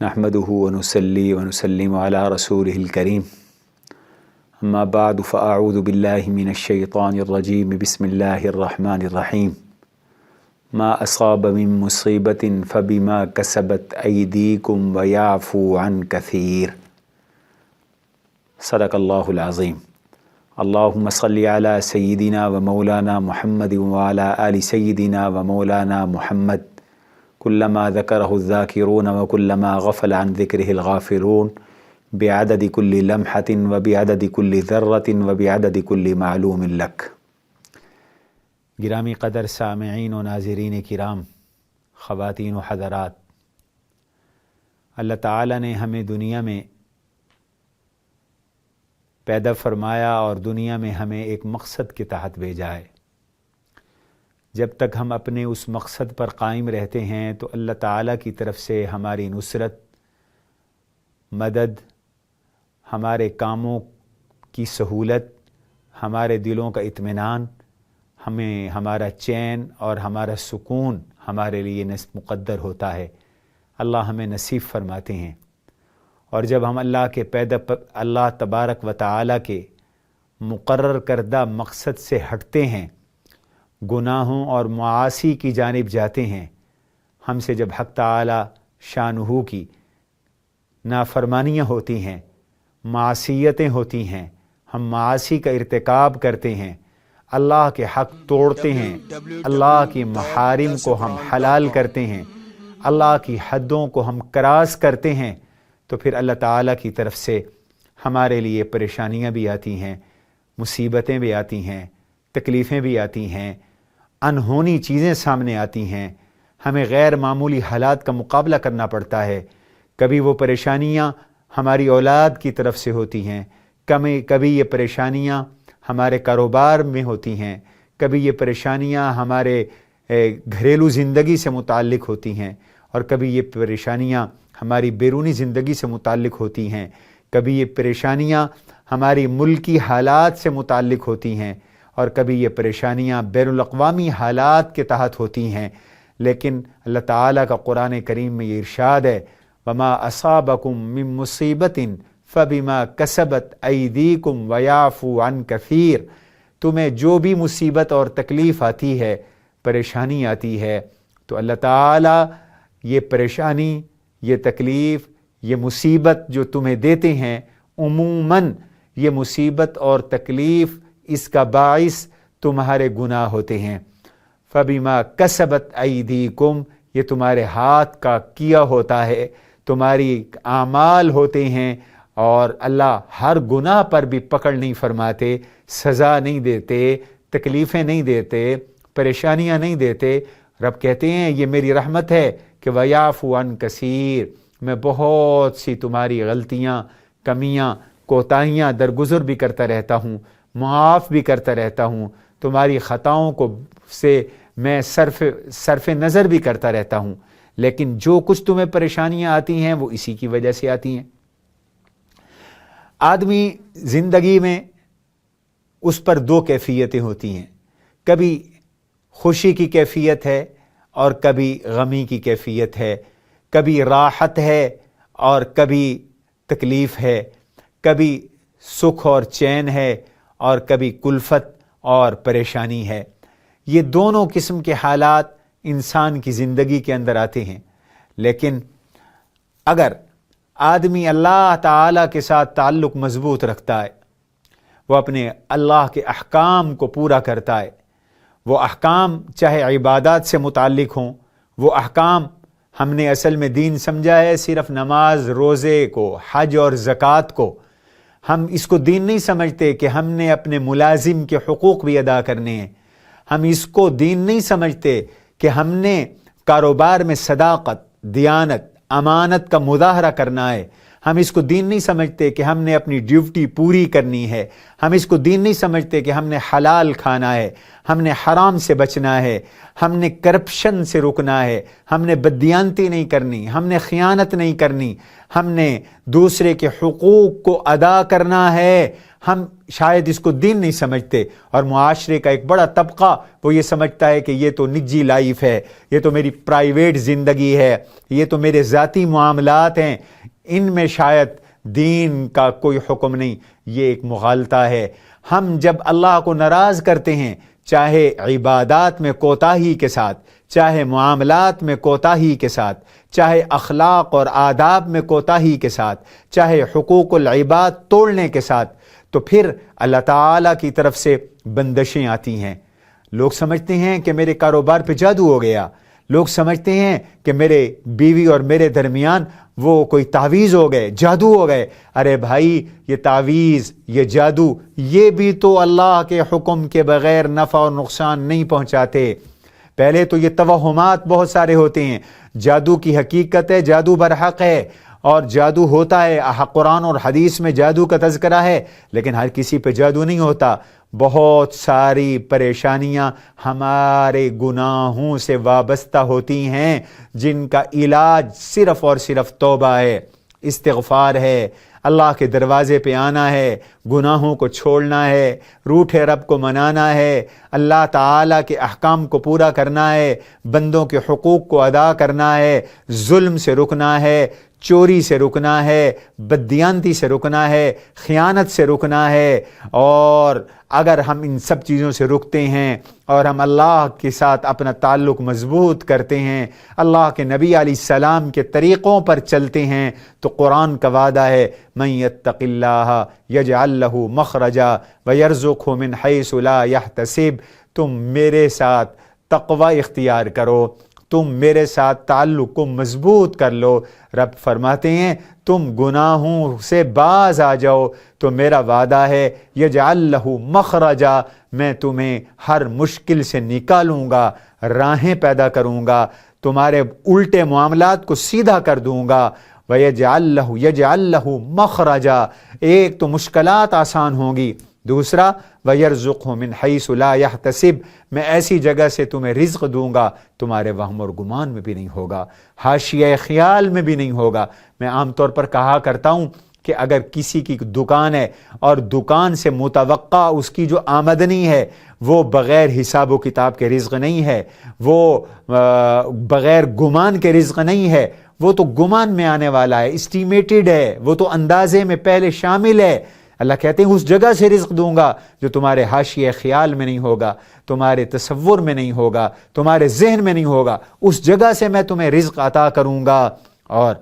نحمده ونصلي ونسلم على رسوله الكريم اما بعد فاعوذ بالله من الشيطان الرجيم بسم الله الرحمن الرحيم ما اصاب من مصيبة فبما كسبت ايديكم ويعفو عن كثير صدق الله العظيم اللهم صل على سيدنا ومولانا محمد وعلى آل سيدنا ومولانا محمد كلما ذكره الذاكرون وكلما غفل عن ذكره الغافلون بعدد كل لمحة وبعدد كل ذرة وبعدد كل معلوم لك۔ گرامی قدر سامعین و ناظرین کرام، خواتین و حضرات، اللہ تعالیٰ نے ہمیں دنیا میں پیدا فرمایا اور دنیا میں ہمیں ایک مقصد کے تحت بھیجا ہے۔ جب تک ہم اپنے اس مقصد پر قائم رہتے ہیں تو اللہ تعالیٰ کی طرف سے ہماری نصرت، مدد، ہمارے کاموں کی سہولت، ہمارے دلوں کا اطمینان، ہمیں ہمارا چین اور ہمارا سکون ہمارے لیے مقدر ہوتا ہے، اللہ ہمیں نصیب فرماتے ہیں۔ اور جب ہم اللہ تبارک و تعالیٰ کے مقرر کردہ مقصد سے ہٹتے ہیں، گناہوں اور معاصی کی جانب جاتے ہیں، ہم سے جب حق تعالیٰ شانہ کی نافرمانیاں ہوتی ہیں، معصیتیں ہوتی ہیں، ہم معاصی کا ارتکاب کرتے ہیں، اللہ کے حق توڑتے ہیں، اللہ کی محارم کو ہم حلال کرتے ہیں، اللہ کی حدوں کو ہم کراس کرتے ہیں، تو پھر اللہ تعالیٰ کی طرف سے ہمارے لیے پریشانیاں بھی آتی ہیں، مصیبتیں بھی آتی ہیں، تکلیفیں بھی آتی ہیں، انہونی چیزیں سامنے آتی ہیں، ہمیں غیر معمولی حالات کا مقابلہ کرنا پڑتا ہے۔ کبھی وہ پریشانیاں ہماری اولاد کی طرف سے ہوتی ہیں، کبھی یہ پریشانیاں ہمارے کاروبار میں ہوتی ہیں، کبھی یہ پریشانیاں ہمارے گھریلو زندگی سے متعلق ہوتی ہیں، اور کبھی یہ پریشانیاں ہماری بیرونی زندگی سے متعلق ہوتی ہیں، کبھی یہ پریشانیاں ہماری ملکی حالات سے متعلق ہوتی ہیں، اور کبھی یہ پریشانیاں بین الاقوامی حالات کے تحت ہوتی ہیں۔ لیکن اللہ تعالیٰ کا قرآن کریم میں یہ ارشاد ہے، وَمَا أَصَابَكُم مِّن مُّصِيبَةٍ فَبِمَا كَسَبَتْ أَيْدِيكُمْ وَيَعْفُو عَن كَثِيرٍ، تمہیں جو بھی مصیبت اور تکلیف آتی ہے، پریشانی آتی ہے، تو اللہ تعالیٰ یہ پریشانی، یہ تکلیف، یہ مصیبت جو تمہیں دیتے ہیں، عموماً یہ مصیبت اور تکلیف اس کا باعث تمہارے گناہ ہوتے ہیں۔ فَبِمَا كَسَبَتْ أَيْدِيكُمْ، یہ تمہارے ہاتھ کا کیا ہوتا ہے، تمہاری اعمال ہوتے ہیں، اور اللہ ہر گناہ پر بھی پکڑ نہیں فرماتے، سزا نہیں دیتے، تکلیفیں نہیں دیتے، پریشانیاں نہیں دیتے۔ رب کہتے ہیں یہ میری رحمت ہے کہ وَيَعْفُو عَن كَثِيرٍ، میں بہت سی تمہاری غلطیاں، کمیاں، کوتاہیاں درگزر بھی کرتا رہتا ہوں، معاف بھی کرتا رہتا ہوں، تمہاری خطاؤں کو سے میں صرف نظر بھی کرتا رہتا ہوں، لیکن جو کچھ تمہیں پریشانیاں آتی ہیں وہ اسی کی وجہ سے آتی ہیں۔ آدمی زندگی میں اس پر دو کیفیتیں ہوتی ہیں، کبھی خوشی کی کیفیت ہے اور کبھی غمی کی کیفیت ہے، کبھی راحت ہے اور کبھی تکلیف ہے، کبھی سکھ اور چین ہے اور کبھی کلفت اور پریشانی ہے۔ یہ دونوں قسم کے حالات انسان کی زندگی کے اندر آتے ہیں، لیکن اگر آدمی اللہ تعالیٰ کے ساتھ تعلق مضبوط رکھتا ہے، وہ اپنے اللہ کے احکام کو پورا کرتا ہے، وہ احکام چاہے عبادات سے متعلق ہوں، وہ احکام ہم نے اصل میں دین سمجھا ہے صرف نماز، روزے کو، حج اور زکوٰۃ کو، ہم اس کو دین نہیں سمجھتے کہ ہم نے اپنے ملازم کے حقوق بھی ادا کرنے ہیں، ہم اس کو دین نہیں سمجھتے کہ ہم نے کاروبار میں صداقت، دیانت، امانت کا مظاہرہ کرنا ہے، ہم اس کو دین نہیں سمجھتے کہ ہم نے اپنی ڈیوٹی پوری کرنی ہے، ہم اس کو دین نہیں سمجھتے کہ ہم نے حلال کھانا ہے، ہم نے حرام سے بچنا ہے، ہم نے کرپشن سے رکنا ہے، ہم نے بددیانتی نہیں کرنی، ہم نے خیانت نہیں کرنی، ہم نے دوسرے کے حقوق کو ادا کرنا ہے۔ ہم شاید اس کو دین نہیں سمجھتے، اور معاشرے کا ایک بڑا طبقہ وہ یہ سمجھتا ہے کہ یہ تو نجی لائف ہے، یہ تو میری پرائیویٹ زندگی ہے، یہ تو میرے ذاتی معاملات ہیں، ان میں شاید دین کا کوئی حکم نہیں۔ یہ ایک مغالطہ ہے۔ ہم جب اللہ کو ناراض کرتے ہیں، چاہے عبادات میں کوتاہی کے ساتھ، چاہے معاملات میں کوتاہی کے ساتھ، چاہے اخلاق اور آداب میں کوتاہی کے ساتھ، چاہے حقوق العباد توڑنے کے ساتھ، تو پھر اللہ تعالیٰ کی طرف سے بندشیں آتی ہیں۔ لوگ سمجھتے ہیں کہ میرے کاروبار پہ جادو ہو گیا، لوگ سمجھتے ہیں کہ میرے بیوی اور میرے درمیان وہ کوئی تعویذ ہو گئے، جادو ہو گئے۔ ارے بھائی، یہ تعویذ، یہ جادو، یہ بھی تو اللہ کے حکم کے بغیر نفع اور نقصان نہیں پہنچاتے۔ پہلے تو یہ توہمات بہت سارے ہوتے ہیں۔ جادو کی حقیقت ہے، جادو برحق ہے، اور جادو ہوتا ہے، قرآن اور حدیث میں جادو کا تذکرہ ہے، لیکن ہر کسی پہ جادو نہیں ہوتا۔ بہت ساری پریشانیاں ہمارے گناہوں سے وابستہ ہوتی ہیں، جن کا علاج صرف اور صرف توبہ ہے، استغفار ہے، اللہ کے دروازے پہ آنا ہے، گناہوں کو چھوڑنا ہے، روٹھے رب کو منانا ہے، اللہ تعالیٰ کے احکام کو پورا کرنا ہے، بندوں کے حقوق کو ادا کرنا ہے، ظلم سے رکنا ہے، چوری سے رکنا ہے، بددیانتی سے رکنا ہے، خیانت سے رکنا ہے۔ اور اگر ہم ان سب چیزوں سے رکتے ہیں اور ہم اللہ کے ساتھ اپنا تعلق مضبوط کرتے ہیں، اللہ کے نبی علیہ السلام کے طریقوں پر چلتے ہیں، تو قرآن کا وعدہ ہے من یتق اللہ یجعل لہ مخرجا ویرزقہ من حیث لا یحتسب۔ تم میرے ساتھ تقوی اختیار کرو، تم میرے ساتھ تعلق کو مضبوط کر لو۔ رب فرماتے ہیں تم گناہوں سے باز آ جاؤ تو میرا وعدہ ہے یجعل لہ مخرجا، میں تمہیں ہر مشکل سے نکالوں گا، راہیں پیدا کروں گا، تمہارے الٹے معاملات کو سیدھا کر دوں گا۔ یجعل لہ مخرجا، ایک تو مشکلات آسان ہوں گی، دوسرا وَيَرْزُقْهُ مِنْ حَيْثُ لَا يَحْتَسِبْ، میں ایسی جگہ سے تمہیں رزق دوں گا تمہارے وہم اور گمان میں بھی نہیں ہوگا، حاشیہ خیال میں بھی نہیں ہوگا۔ میں عام طور پر کہا کرتا ہوں کہ اگر کسی کی دکان ہے اور دکان سے متوقع اس کی جو آمدنی ہے وہ بغیر حساب و کتاب کے رزق نہیں ہے، وہ بغیر گمان کے رزق نہیں ہے، وہ تو گمان میں آنے والا ہے، اسٹیمیٹڈ ہے، وہ تو اندازے میں پہلے شامل ہے۔ اللہ کہتے ہیں اس جگہ سے رزق دوں گا جو تمہارے حاشیہ خیال میں نہیں ہوگا، تمہارے تصور میں نہیں ہوگا، تمہارے ذہن میں نہیں ہوگا، اس جگہ سے میں تمہیں رزق عطا کروں گا۔ اور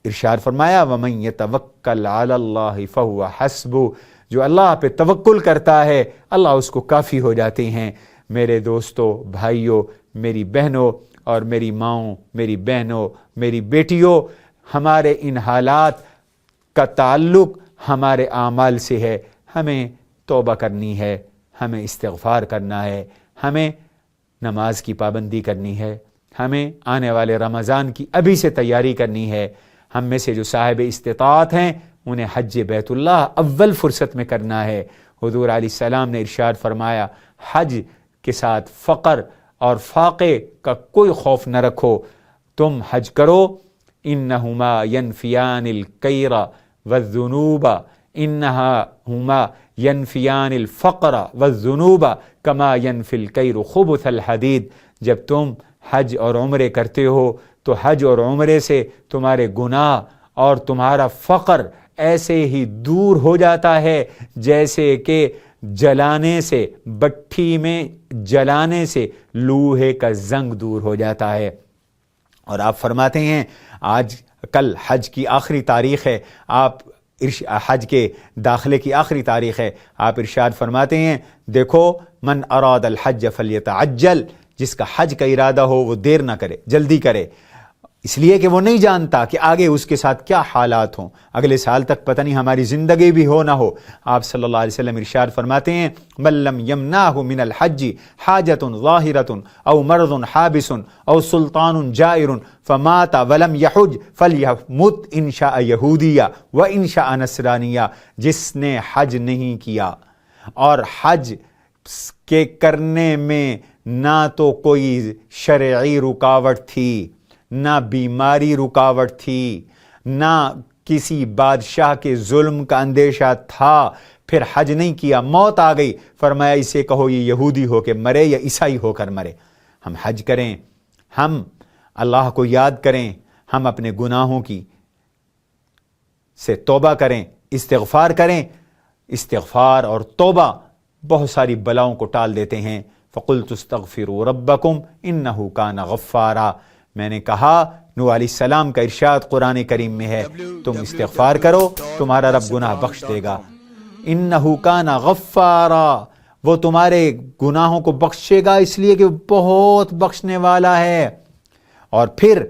ارشاد فرمایا وَمَن يَتَوَكَّلْ عَلَى اللَّهِ فَهُوَ حَسْبُهُ، جو اللہ پہ توکل کرتا ہے اللہ اس کو کافی ہو جاتے ہیں۔ میرے دوستو، بھائیوں، میری بہنوں اور میری ماؤں، میری بہنوں، میری بیٹیوں، ہمارے ان حالات کا تعلق ہمارے اعمال سے ہے۔ ہمیں توبہ کرنی ہے، ہمیں استغفار کرنا ہے، ہمیں نماز کی پابندی کرنی ہے، ہمیں آنے والے رمضان کی ابھی سے تیاری کرنی ہے۔ ہم میں سے جو صاحب استطاعت ہیں انہیں حج بیت اللہ اول فرصت میں کرنا ہے۔ حضور علیہ السلام نے ارشاد فرمایا حج کے ساتھ فقر اور فاقے کا کوئی خوف نہ رکھو، تم حج کرو، انہما ینفیان الکیر والذنوب، انہما ینفیان الفقر والذنوب کما ینفی الکیر خبث الحدید۔ جب تم حج اور عمرے کرتے ہو تو حج اور عمرے سے تمہارے گناہ اور تمہارا فقر ایسے ہی دور ہو جاتا ہے جیسے کہ جلانے سے، بٹھی میں جلانے سے لوہے کا زنگ دور ہو جاتا ہے۔ اور آپ فرماتے ہیں کل حج کی آخری تاریخ ہے، آپ حج کے داخلے کی آخری تاریخ ہے، آپ ارشاد فرماتے ہیں دیکھو من اراد الحج فلیتعجل، جس کا حج کا ارادہ ہو وہ دیر نہ کرے، جلدی کرے۔ اس لیے کہ وہ نہیں جانتا کہ آگے اس کے ساتھ کیا حالات ہوں، اگلے سال تک پتہ نہیں ہماری زندگی بھی ہو نہ ہو۔ آپ صلی اللہ علیہ وسلم ارشاد فرماتے ہیں من لم یمنعہ من الحج حاجۃ ظاہرۃ او مرض حابس او سلطان جائر فمات ولم یحج فلیمت ان شاء یہودیہ و ان شاء نصرانیہ۔ جس نے حج نہیں کیا اور حج کے کرنے میں نہ تو کوئی شرعی رکاوٹ تھی، نہ بیماری رکاوٹ تھی، نہ کسی بادشاہ کے ظلم کا اندیشہ تھا، پھر حج نہیں کیا، موت آ گئی، فرمایا اسے کہو یہ یہودی ہو کے مرے یا عیسائی ہو کر مرے۔ ہم حج کریں، ہم اللہ کو یاد کریں، ہم اپنے گناہوں کی سے توبہ کریں، استغفار کریں۔ استغفار اور توبہ بہت ساری بلاؤں کو ٹال دیتے ہیں۔ فَقُلْتُ اسْتَغْفِرُوا رَبَّكُمْ إِنَّهُ كَانَ غَفَّارًا، میں نے کہا نوح علیہ السلام کا ارشاد قرآن کریم میں ہے، تم استغفار کرو تمہارا رب گناہ بخش دے گا۔ انہ کان غفارا، وہ تمہارے گناہوں کو بخشے گا اس لیے کہ وہ بہت بخشنے والا ہے۔ اور پھر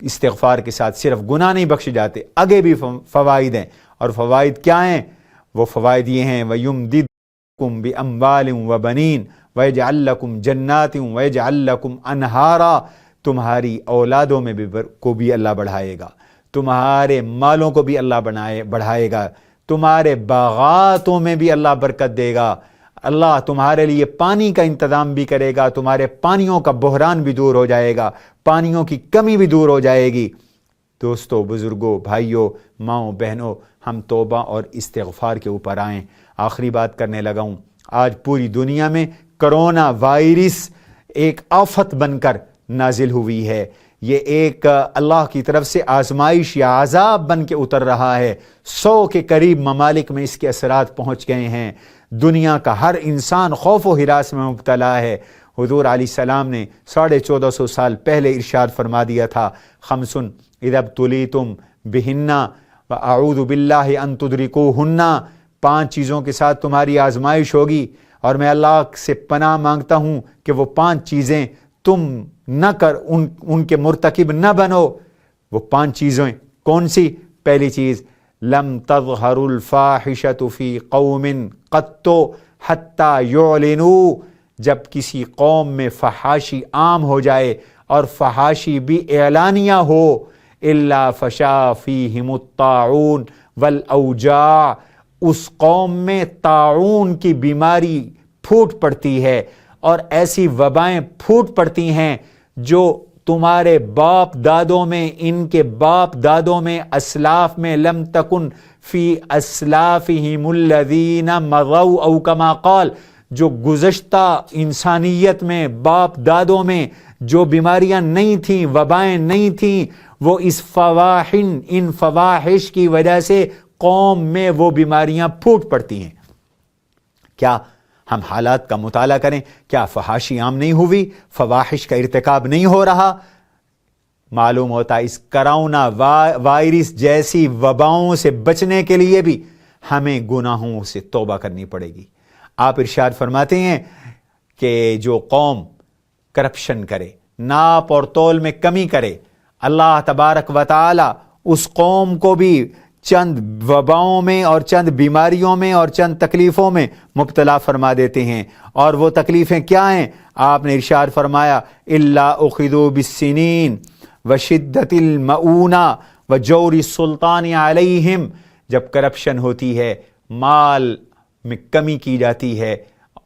استغفار کے ساتھ صرف گناہ نہیں بخشے جاتے، آگے بھی فوائد ہیں، اور فوائد کیا ہیں؟ وہ فوائد یہ ہیں وَيُمْدِدْكُمْ بِأَمْوَالٍ وَبَنِينَ وَيَجْعَلْ لَكُمْ جَنَّاتٍ وَيَجْعَلْ لَكُمْ أَنْهَارًا، تمہاری اولادوں میں کو بھی اللہ بڑھائے گا، تمہارے مالوں کو بھی اللہ بڑھائے گا، تمہارے باغاتوں میں بھی اللہ برکت دے گا، اللہ تمہارے لیے پانی کا انتظام بھی کرے گا، تمہارے پانیوں کا بحران بھی دور ہو جائے گا، پانیوں کی کمی بھی دور ہو جائے گی۔ دوستو، بزرگوں، بھائیوں، ماؤں، بہنوں، ہم توبہ اور استغفار کے اوپر آئیں۔ آخری بات کرنے لگا ہوں، آج پوری دنیا میں کرونا وائرس ایک آفت بن کر نازل ہوئی ہے، یہ ایک اللہ کی طرف سے آزمائش یا عذاب بن کے اتر رہا ہے۔ 100 کے قریب ممالک میں اس کے اثرات پہنچ گئے ہیں، دنیا کا ہر انسان خوف و ہراس میں مبتلا ہے۔ حضور علیہ السلام نے 1450 سال پہلے ارشاد فرما دیا تھا، خمس اذا ابتلیتم بہن واعوذ باللہ ان تدرکوہن، 5 چیزوں کے ساتھ تمہاری آزمائش ہوگی اور میں اللہ سے پناہ مانگتا ہوں کہ وہ 5 چیزیں تم نہ ان کے مرتکب نہ بنو۔ وہ 5 چیزیں کون سی؟ پہلی چیز، لم تظہر الفاحشۃ فی قوم قط حتی یعلنوا، جب کسی قوم میں فحاشی عام ہو جائے اور فحاشی بھی اعلانیہ ہو، الا فشا فیہم الطاعون والاوجاع، اس قوم میں طاعون کی بیماری پھوٹ پڑتی ہے اور ایسی وبائیں پھوٹ پڑتی ہیں جو تمہارے باپ دادوں میں، ان کے باپ دادوں میں، اسلاف میں، لم تکن فی اسلافہم الذین مضوا او کما قال، جو گزشتہ انسانیت میں، باپ دادوں میں جو بیماریاں نہیں تھیں، وبائیں نہیں تھیں، وہ ان فواحش کی وجہ سے قوم میں وہ بیماریاں پھوٹ پڑتی ہیں۔ کیا ہم حالات کا مطالعہ کریں؟ کیا فحاشی عام نہیں ہوئی؟ فواحش کا ارتکاب نہیں ہو رہا؟ معلوم ہوتا ہے اس کرونا وائرس جیسی وباؤں سے بچنے کے لیے بھی ہمیں گناہوں سے توبہ کرنی پڑے گی۔ آپ ارشاد فرماتے ہیں کہ جو قوم کرپشن کرے، ناپ اور تول میں کمی کرے، اللہ تبارک و تعالی اس قوم کو بھی چند وباؤں میں اور چند بیماریوں میں اور چند تکلیفوں میں مبتلا فرما دیتے ہیں۔ اور وہ تکلیفیں کیا ہیں؟ آپ نے ارشاد فرمایا الا اخذوا بالسنین وشدت المؤونہ وجور السلطان علیہم، جب کرپشن ہوتی ہے، مال میں کمی کی جاتی ہے،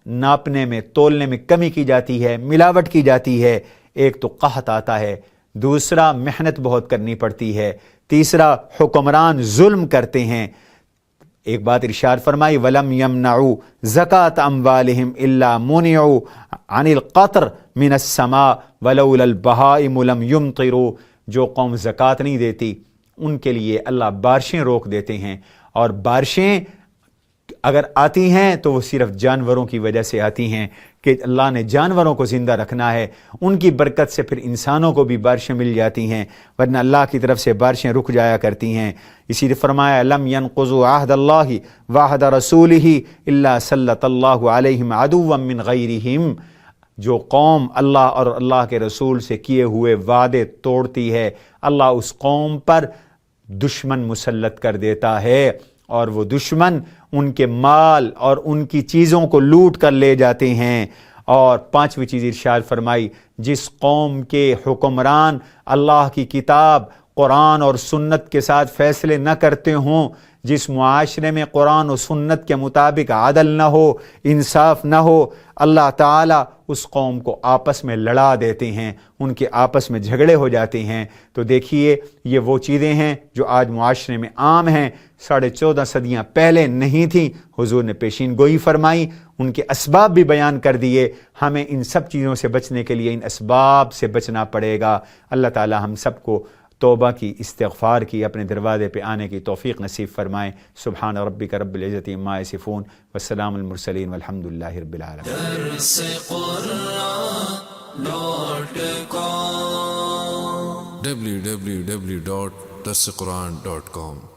ناپنے میں تولنے میں کمی کی جاتی ہے، ملاوٹ کی جاتی ہے، ایک تو قحط آتا ہے، دوسرا محنت بہت کرنی پڑتی ہے، تیسرا حکمران ظلم کرتے ہیں۔ ایک بات ارشاد فرمائی وَلَمْ يَمْنَعُوا زَكَاةَ أَمْوَالِهِمْ إِلَّا مُنِعُوا عَنِ الْقَطْرِ مِنَ السَّمَاءِ وَلَوْلَا الْبَهَائِمُ لَمْ يُمْطِرُوا، جو قوم زکوٰۃ نہیں دیتی ان کے لیے اللہ بارشیں روک دیتے ہیں، اور بارشیں اگر آتی ہیں تو وہ صرف جانوروں کی وجہ سے آتی ہیں کہ اللہ نے جانوروں کو زندہ رکھنا ہے، ان کی برکت سے پھر انسانوں کو بھی بارشیں مل جاتی ہیں، ورنہ اللہ کی طرف سے بارشیں رک جایا کرتی ہیں۔ اسی لیے فرمایا لم ينقضوا عہد اللہ وعہد رسولہ الا سلط اللہ علیہم عدوا من غیرہم، جو قوم اللہ اور اللہ کے رسول سے کیے ہوئے وعدے توڑتی ہے، اللہ اس قوم پر دشمن مسلط کر دیتا ہے، اور وہ دشمن ان کے مال اور ان کی چیزوں کو لوٹ کر لے جاتے ہیں۔ اور پانچویں چیز ارشاد فرمائی، جس قوم کے حکمران اللہ کی کتاب قرآن اور سنت کے ساتھ فیصلے نہ کرتے ہوں، جس معاشرے میں قرآن و سنت کے مطابق عدل نہ ہو، انصاف نہ ہو، اللہ تعالیٰ اس قوم کو آپس میں لڑا دیتے ہیں، ان کے آپس میں جھگڑے ہو جاتے ہیں۔ تو دیکھیے یہ وہ چیزیں ہیں جو آج معاشرے میں عام ہیں، 14.5 صدیاں پہلے نہیں تھیں۔ حضور نے پیشین گوئی فرمائی، ان کے اسباب بھی بیان کر دیے۔ ہمیں ان سب چیزوں سے بچنے کے لیے ان اسباب سے بچنا پڑے گا۔ اللہ تعالیٰ ہم سب کو توبہ کی، استغفار کی، اپنے دروازے پہ آنے کی توفیق نصیب فرمائیں۔ سبحان ربک رب العزت عما یصفون والسلام المرسلین والحمد للہ رب العالمین۔ www.darsequran.com